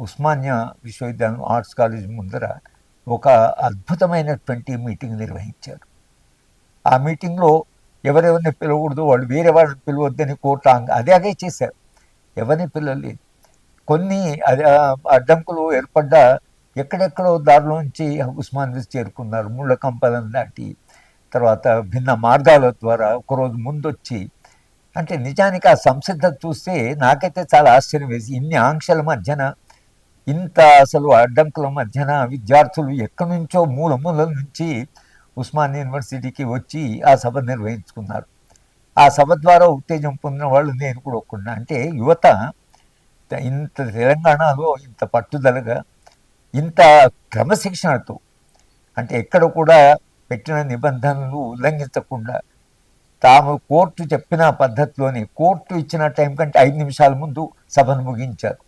ఉస్మానియా విశ్వవిద్యాలయం arts college ముందర ఒక అద్భుతమైనటువంటి మీటింగ్ నిర్వహించారు. ఆ మీటింగ్లో ఎవరెవరిని పిలవకూడదు, వాళ్ళు వేరే వాళ్ళని పిలవద్దని కోర్టు అదే చేశారు. ఎవరిని పిలవలేదు. కొన్ని అడ్డంకులు ఏర్పడ్డ ఎక్కడెక్కడో దారిలోంచి ఉస్మానియా చేరుకున్నారు. ముళ్ళ కంపలను దాటి తర్వాత భిన్న మార్గాల ద్వారా ఒకరోజు ముందొచ్చి, అంటే నిజానికి ఆ సంసిద్ధత చూస్తే నాకైతే చాలా ఆశ్చర్యం వేసి, ఇన్ని ఆంక్షల మధ్యన, ఇంత అసలు అడ్డంకుల మధ్యన విద్యార్థులు ఎక్కడి నుంచో మూలల నుంచి ఉస్మానియా యూనివర్సిటీకి వచ్చి ఆ సభ నిర్వహించుకున్నారు. ఆ సభ ద్వారా ఉత్తేజం పొందిన వాళ్ళు నేను కూడా ఒప్పుకున్నా. అంటే యువత ఇంత తెలంగాణలో ఇంత పట్టుదలగా, ఇంత క్రమశిక్షణతో, అంటే ఎక్కడ కూడా పెట్టిన నిబంధనలు ఉల్లంఘించకుండా తాము కోర్టు చెప్పిన పద్ధతిలోనే, కోర్టు ఇచ్చిన టైం కంటే 5 నిమిషాల ముందు సభను ముగించారు.